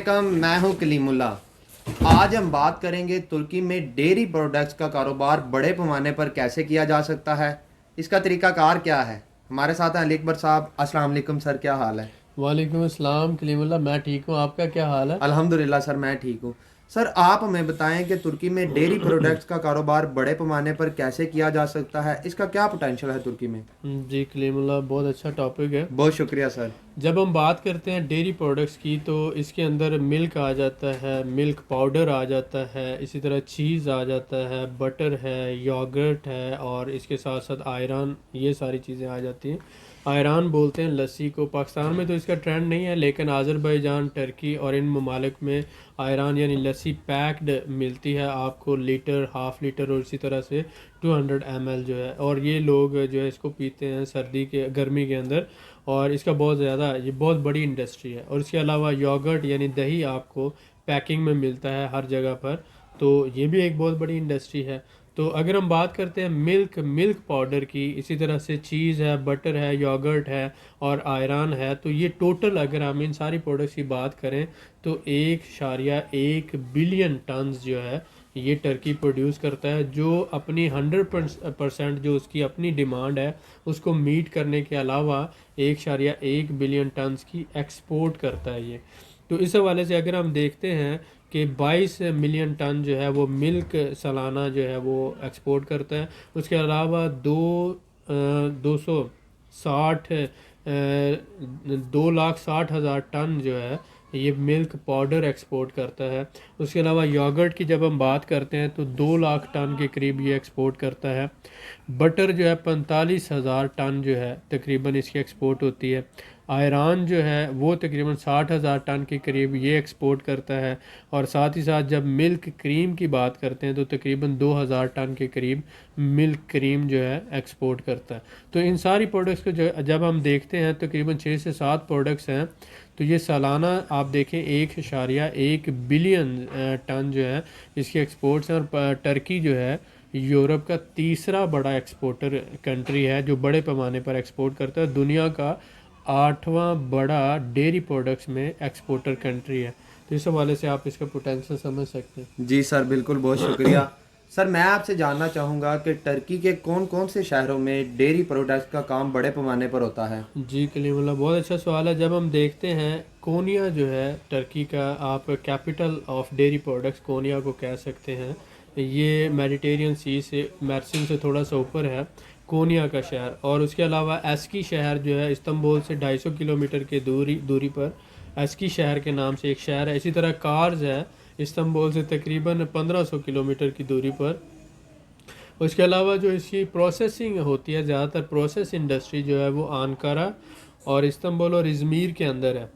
वालेकुम, मैं हूं कलीमुल्ला। आज हम बात करेंगे तुर्की में डेयरी प्रोडक्ट्स का कारोबार बड़े पैमाने पर कैसे किया जा सकता है। इसका तरीकाकार क्या है। हमारे साथ हैं अली अकबर साहब। अस्सलाम वालेकुम सर, क्या हाल है। वालेकुम अस्सलाम कलीमुल्लाह। मैं ठीक हूँ, आपका क्या हाल है? अल्हम्दुलिल्लाह सर, मैं ठीक हूँ। सर आप हमें बताएं कि तुर्की में डेयरी प्रोडक्ट्स का कारोबार बड़े पैमाने पर कैसे किया जा सकता है। इसका क्या पोटेंशियल है तुर्की में। जी कलीमुल्लाह, बहुत अच्छा टॉपिक है। बहुत शुक्रिया सर। जब हम बात करते हैं डेयरी प्रोडक्ट्स की तो इसके अंदर मिल्क आ जाता है, मिल्क पाउडर आ जाता है, इसी तरह चीज़ आ जाता है, बटर है, योगर्ट है और इसके साथ साथ आयरन, ये सारी चीज़ें आ जाती हैं। आयरन बोलते हैं लस्सी को। पाकिस्तान में तो इसका ट्रेंड नहीं है, लेकिन आज़रबाईजान, टर्की और इन ममालिक में आयरन यानी लस्सी पैक्ड मिलती है आपको, लीटर, हाफ लीटर और इसी तरह से 200 ml जो है। और ये लोग जो है इसको पीते हैं सर्दी के, गर्मी के अंदर। और इसका बहुत ज़्यादा, ये बहुत बड़ी इंडस्ट्री है। और इसके अलावा योगर्ट यानी दही आपको पैकिंग में मिलता है हर जगह पर, तो ये भी एक बहुत बड़ी इंडस्ट्री है। तो अगर हम बात करते हैं मिल्क पाउडर की, इसी तरह से चीज़ है, बटर है, योगर्ट है और आयरन है, तो ये टोटल अगर हम इन सारी प्रोडक्ट्स की बात करें तो 1.1 बिलियन टन्स जो है ये टर्की प्रोड्यूस करता है, जो अपनी 100% जो उसकी अपनी डिमांड है उसको मीट करने के अलावा 1.1 बिलियन टन्स की एक्सपोर्ट करता है ये। तो इस हवाले से अगर हम देखते हैं कि 22 मिलियन टन जो है वो मिल्क सालाना जो है वो एक्सपोर्ट करता है। उसके अलावा 260 2,60,000 टन जो है ये मिल्क पाउडर एक्सपोर्ट करता है। उसके अलावा योगर्ट की जब हम बात करते हैं तो 2 लाख टन के करीब ये एक्सपोर्ट करता है। बटर जो है 45,000 टन जो है तकरीबन इसकी एक्सपोर्ट होती है। आयरन जो है वो तकरीबन 60,000 टन के करीब ये एक्सपोर्ट करता है। और साथ ही साथ जब मिल्क क्रीम की बात करते हैं तो तकरीबन 2,000 टन के करीब मिल्क क्रीम जो है एक्सपोर्ट करता है। तो इन सारी प्रोडक्ट्स को जब हम देखते हैं तकरीबन 6 से 7 प्रोडक्ट्स हैं, तो ये सालाना आप देखें 1.1 बिलियन टन जो है इसके एक्सपोर्ट्स हैं। और टर्की जो है यूरोप का तीसरा बड़ा एक्सपोर्टर कंट्री है, जो बड़े पैमाने पर एक्सपोर्ट करता है। दुनिया का 8वां बड़ा डेयरी प्रोडक्ट्स में एक्सपोर्टर कंट्री है। तो इस हवाले से आप इसका पोटेंशियल समझ सकते हैं। जी सर, बिल्कुल, बहुत शुक्रिया। सर मैं आपसे जानना चाहूँगा कि टर्की के कौन कौन से शहरों में डेयरी प्रोडक्ट्स का काम बड़े पैमाने पर होता है। जी कलीमुल्ला, बहुत अच्छा सवाल है। जब हम देखते हैं कोनिया जो है टर्की का, आप कैपिटल ऑफ डेयरी प्रोडक्ट्स कोनिया को कह सकते हैं। ये मेडिटेरियन सी से, मर्सिन से थोड़ा सा ऊपर है कोनिया का शहर। और उसके अलावा एस्की शहर जो है इस्तांबुल से 250 किलोमीटर के दूरी पर एस्की शहर के नाम से एक शहर है। इसी तरह कार्स है इस्तांबुल से तकरीबन 1500 किलोमीटर की दूरी पर। उसके अलावा जो इसकी प्रोसेसिंग होती है, ज़्यादातर प्रोसेस इंडस्ट्री जो है वो अनकारा और इस्तांबुल और इज़मीर के अंदर है।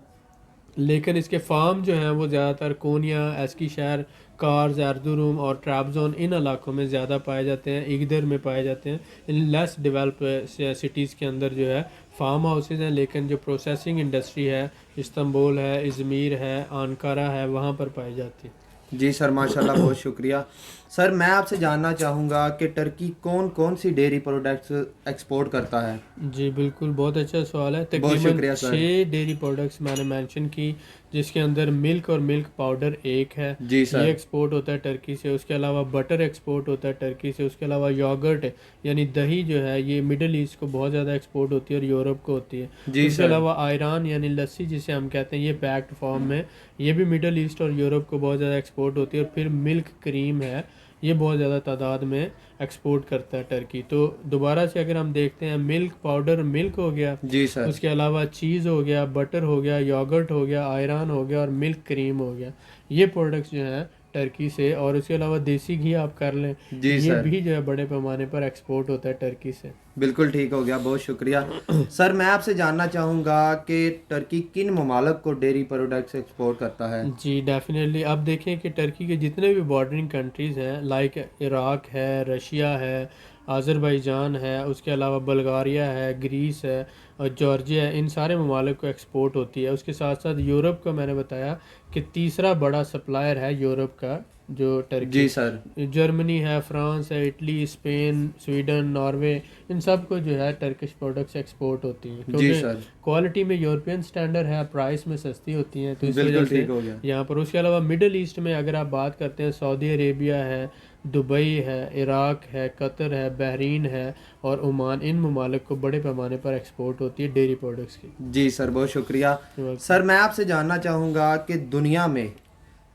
लेकिन इसके फार्म जो हैं वो ज़्यादातर कोनिया, एस्की शहर, कार्स, एर्दुरुम और ट्राबजोन इन इलाकों में ज़्यादा पाए जाते हैं, इगदर में पाए जाते हैं। इन लेस डेवलप सिटीज़ के अंदर जो है फार्म हाउसेज हैं, लेकिन जो प्रोसेसिंग इंडस्ट्री है इस्तांबुल है, इज़मीर है, अनकारा है, वहाँ पर पाई जाती है। जी सर, माशाल्लाह, बहुत शुक्रिया। सर मैं आपसे जानना चाहूँगा कि टर्की कौन कौन सी डेयरी प्रोडक्ट्स एक्सपोर्ट करता है। जी बिल्कुल, बहुत अच्छा सवाल है। बहुत तकरीबन शुक्रिया सर। 6 डेयरी प्रोडक्ट्स मैंने मेंशन की, जिसके अंदर मिल्क और मिल्क पाउडर एक है, जी ये सर। एक्सपोर्ट होता है टर्की से। उसके अलावा बटर एक्सपोर्ट होता है टर्की से। उसके अलावा योगर्ट यानी दही जो है ये मिडल ईस्ट को बहुत ज़्यादा एक्सपोर्ट होती है और यूरोप को होती है। जी उसके सर। अलावा आयरन यानी लस्सी जिसे हम कहते हैं, ये पैक्ड फॉर्म में, ये भी मिडल ईस्ट और यूरोप को बहुत ज़्यादा एक्सपोर्ट होती है। और फिर मिल्क क्रीम है, ये बहुत ज़्यादा तादाद में एक्सपोर्ट करता है टर्की। तो दोबारा से अगर हम देखते हैं, मिल्क पाउडर मिल्क हो गया, जी सर। उसके अलावा चीज़ हो गया, बटर हो गया, योगर्ट हो गया, आयरन हो गया और मिल्क क्रीम हो गया, ये प्रोडक्ट्स जो हैं टर्की से। और उसके अलावा देसी घी आप कर लें, जी ये सर, भी जो है बड़े पैमाने पर एक्सपोर्ट होता है टर्की से। बिल्कुल ठीक हो गया, बहुत शुक्रिया। सर मैं आपसे जानना चाहूँगा कि टर्की किन ममालिक को डेयरी प्रोडक्ट्स एक्सपोर्ट करता है। जी डेफिनेटली, अब देखें कि टर्की के जितने भी बॉर्डरिंग कंट्रीज़ हैं, लाइक इराक है, रशिया है, आज़रबाईजान है, उसके अलावा बल्गारिया है, ग्रीस है और जॉर्जिया है, इन सारे ममालिक को एक्सपोर्ट होती है। उसके साथ साथ यूरोप का मैंने बताया कि तीसरा बड़ा सप्लायर है यूरोप का जो टर्की, जी सर। जर्मनी है, फ्रांस है, इटली, स्पेन, स्वीडन, नॉर्वे, इन सब को जो है टर्किश प्रोडक्ट्स एक्सपोर्ट होती हैं, जी क्योंकि सर। क्वालिटी में यूरोपियन स्टैंडर्ड है, प्राइस में सस्ती होती हैं, तो इस वजह बिल्कुल से ठीक हो गया। यहाँ पर। उसके अलावा मिडल ईस्ट में अगर आप बात करते हैं, सऊदी अरेबिया है, दुबई है, इराक है, कतर है, बहरीन है और ओमान, इन ममालिक को बड़े पैमाने पर एक्सपोर्ट होती है डेयरी प्रोडक्ट्स की। जी सर, बहुत शुक्रिया। तो सर मैं आपसे जानना चाहूँगा कि दुनिया में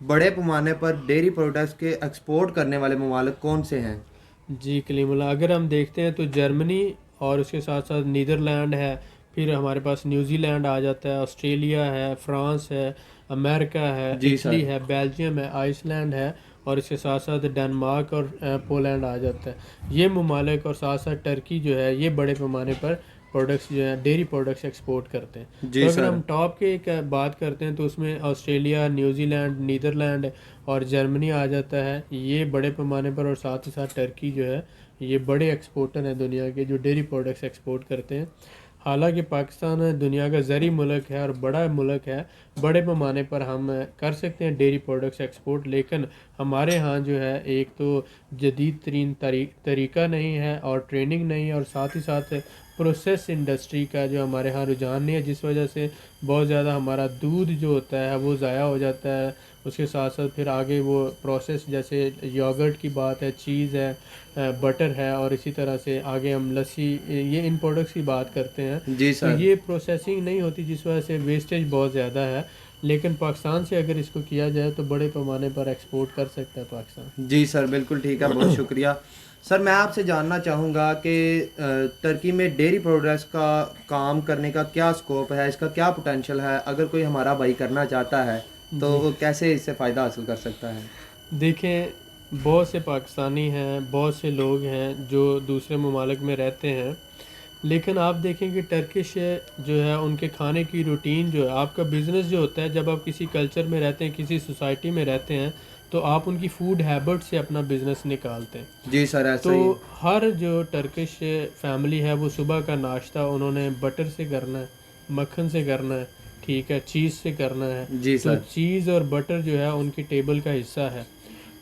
बड़े पैमाने पर डेयरी प्रोडक्ट्स के एक्सपोर्ट करने वाले ममालिक कौन से हैं? जी कलीमुल्लाह, अगर हम देखते हैं तो जर्मनी और उसके साथ साथ नीदरलैंड है, फिर हमारे पास न्यूजीलैंड आ जाता है, ऑस्ट्रेलिया है, फ्रांस है, अमेरिका है, जी इटली सर। है, बेल्जियम है, आइसलैंड है और इसके साथ साथ डेनमार्क और पोलैंड आ जाता है। ये ममालिक और साथ साथ टर्की जो है, ये बड़े पैमाने पर प्रोडक्ट्स जो है डेयरी प्रोडक्ट्स एक्सपोर्ट करते हैं। तो जी अगर सर। हम टॉप के एक बात करते हैं तो उसमें ऑस्ट्रेलिया, न्यूजीलैंड, नीदरलैंड और जर्मनी आ जाता है, ये बड़े पैमाने पर। और साथ ही साथ टर्की जो है, ये बड़े एक्सपोर्टर हैं दुनिया के, जो डेयरी प्रोडक्ट्स एक्सपोर्ट करते हैं। हालांकि पाकिस्तान दुनिया का ज़री मुल्क है और बड़ा मुल्क है, बड़े पैमाने पर हम कर सकते हैं डेयरी प्रोडक्ट्स एक्सपोर्ट, लेकिन हमारे यहाँ जो है एक तो जदीद तरीन तरीका नहीं है और ट्रेनिंग नहीं है, और साथ ही साथ प्रोसेस इंडस्ट्री का जो हमारे यहाँ रुझान नहीं है, जिस वजह से बहुत ज़्यादा हमारा दूध जो होता है वो ज़ाया हो जाता है। उसके साथ साथ फिर आगे वो प्रोसेस, जैसे योगर्ट की बात है, चीज़ है, बटर है और इसी तरह से आगे हम लस्सी, ये इन प्रोडक्ट्स की बात करते हैं, जी तो सर। ये प्रोसेसिंग नहीं होती, जिस वजह से वेस्टेज बहुत ज़्यादा है। लेकिन पाकिस्तान से अगर इसको किया जाए तो बड़े पैमाने पर एक्सपोर्ट कर सकता है पाकिस्तान। जी सर, बिल्कुल ठीक है, बहुत शुक्रिया। सर मैं आपसे जानना चाहूँगा कि टर्की में डेयरी प्रोडक्ट्स का काम करने का क्या स्कोप है, इसका क्या पोटेंशियल है? अगर कोई हमारा भाई करना चाहता है तो जी वो कैसे इससे फ़ायदा हासिल कर सकता है? देखें, बहुत से पाकिस्तानी हैं, बहुत से लोग हैं जो दूसरे ममालिक में रहते हैं, लेकिन आप देखें कि टर्किश जो है उनके खाने की रूटीन जो है, आपका बिज़नेस जो होता है, जब आप किसी कल्चर में रहते हैं, किसी सोसाइटी में रहते हैं, तो आप उनकी फ़ूड हैबिट से अपना बिज़नेस निकालते हैं। जी सर, ऐसा तो ही है। हर जो टर्किश फैमिली है वो सुबह का नाश्ता उन्होंने बटर से करना है, मक्खन से करना है, ठीक है, चीज़ से करना है। जी तो सर। चीज़ और बटर जो है उनकी टेबल का हिस्सा है।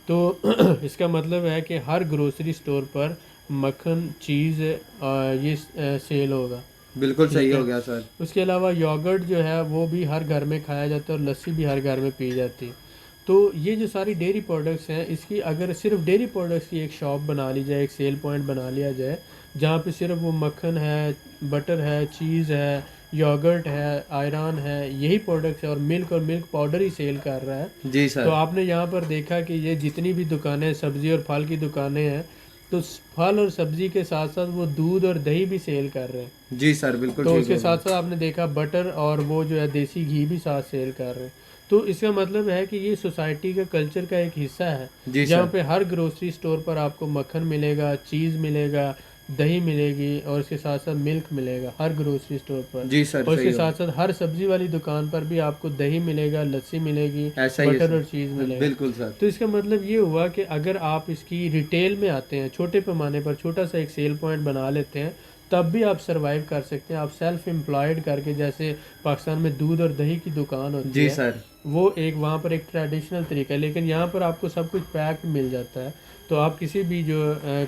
तो इसका मतलब है कि हर ग्रोसरी स्टोर पर मक्खन, चीज़ ये सेल होगा, बिल्कुल सही ठीक हो है। गया सर। उसके अलावा योगर्ट जो है वो भी हर घर में खाया जाता है और लस्सी भी हर घर में पी जाती है। तो ये जो सारी डेयरी प्रोडक्ट्स हैं, इसकी अगर सिर्फ डेयरी प्रोडक्ट्स की एक शॉप बना ली जाए, एक सेल पॉइंट बना लिया जाए, जहाँ पे सिर्फ वो मक्खन है, बटर है, चीज़ है, योगर्ट है, आयरन है, यही प्रोडक्ट्स है, और मिल्क पाउडर ही सेल कर रहा है, जी तो सर। आपने यहाँ पर देखा कि ये जितनी भी दुकानें, सब्ज़ी और फल की दुकानें हैं, तो फल और सब्ज़ी के साथ साथ वो दूध और दही भी सेल कर रहे हैं। जी सर, बिल्कुल तो ठीक उसके हो साथ गया। साथ आपने देखा बटर और वो जो है देसी घी भी साथ सेल कर रहे हैं। तो इसका मतलब है कि ये सोसाइटी का कल्चर का एक हिस्सा है, जी जहाँ सर। पे हर ग्रोसरी स्टोर पर आपको मक्खन मिलेगा, चीज़ मिलेगा, दही मिलेगी और इसके साथ साथ मिल्क मिलेगा हर ग्रोसरी स्टोर पर। जी सर, और सही इसके हो साथ गया। साथ हर सब्ज़ी वाली दुकान पर भी आपको दही मिलेगा, लस्सी मिलेगी, ऐसा ही है बटर सर। और चीज़ मिलेगा। बिल्कुल सर। तो इसका मतलब ये हुआ कि अगर आप इसकी रिटेल में आते हैं, छोटे पैमाने पर छोटा सा एक सेल पॉइंट बना लेते हैं, तब भी आप सरवाइव कर सकते हैं। आप सेल्फ एम्प्लॉयड करके, जैसे पाकिस्तान में दूध और दही की दुकान होती जी है, सर। वो एक वहाँ पर एक ट्रेडिशनल तरीका है, लेकिन यहाँ पर आपको सब कुछ पैक मिल जाता है। तो आप किसी भी जो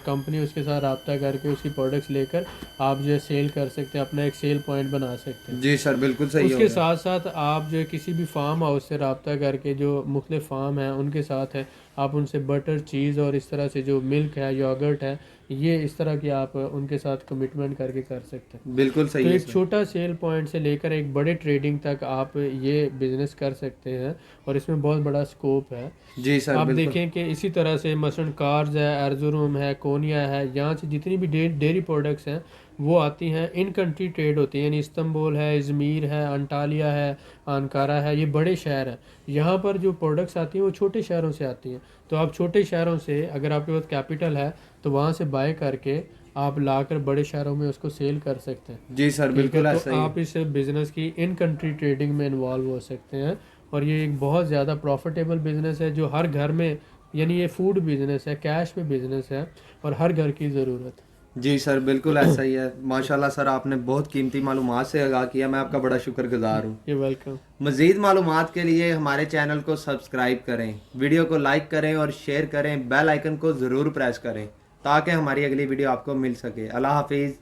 कंपनी उसके साथ रब्ता करके उसकी प्रोडक्ट्स लेकर आप जो है सेल कर सकते हैं, अपना एक सेल पॉइंट बना सकते हैं। जी सर, बिल्कुल सही हो उसके गया। साथ साथ आप जो है किसी भी फार्म हाउस से रब्ता करके, जो मुख्तलिफ फार्म हैं उनके साथ है, आप उनसे बटर, चीज़ और इस तरह से जो मिल्क है, योगर्ट है, ये इस तरह की आप उनके साथ कमिटमेंट करके कर सकते हैं। बिल्कुल तो सही है एक सर। छोटा सेल पॉइंट से लेकर एक बड़े ट्रेडिंग तक आप ये बिज़नेस कर सकते हैं और इसमें बहुत बड़ा स्कोप है। जी सर, आप बिल्कुल। देखें कि इसी तरह से मसलन कार्स है, अर्जुरूम है, कोनिया है, यहाँ से जितनी भी डेयरी प्रोडक्ट्स हैं वो आती हैं, इन कंट्री ट्रेड होती है, यानी इस्तंबुल है, इज़मीर है, अंटालिया है, अंकारा है, ये बड़े शहर हैं। यहाँ पर जो प्रोडक्ट्स आती हैं वो छोटे शहरों से आती हैं। तो आप छोटे शहरों से, अगर आपके पास कैपिटल है, तो वहाँ से बाय करके आप लाकर बड़े शहरों में उसको सेल कर सकते हैं, जी सर, ठीक है। बिल्कुल तो ऐसा ही है। आप इस बिज़नेस की इन कंट्री ट्रेडिंग में इन्वॉल्व हो सकते हैं, और ये एक बहुत ज़्यादा प्रॉफिटेबल बिज़नेस है, जो हर घर में, यानी ये फूड बिज़नेस है, कैश पे बिज़नेस है और हर घर की ज़रूरत है। जी सर, बिल्कुल ऐसा ही है। माशाल्लाह सर, आपने बहुत कीमती मालूमात से आगाह किया, मैं आपका बड़ा शुक्रगुजार हूँ। ये वेलकम। मज़ीद मालूमात के लिए हमारे चैनल को सब्सक्राइब करें, वीडियो को लाइक करें और शेयर करें, बेल आइकन को ज़रूर प्रेस करें ताकि हमारी अगली वीडियो आपको मिल सके। अल्लाह हाफिज़।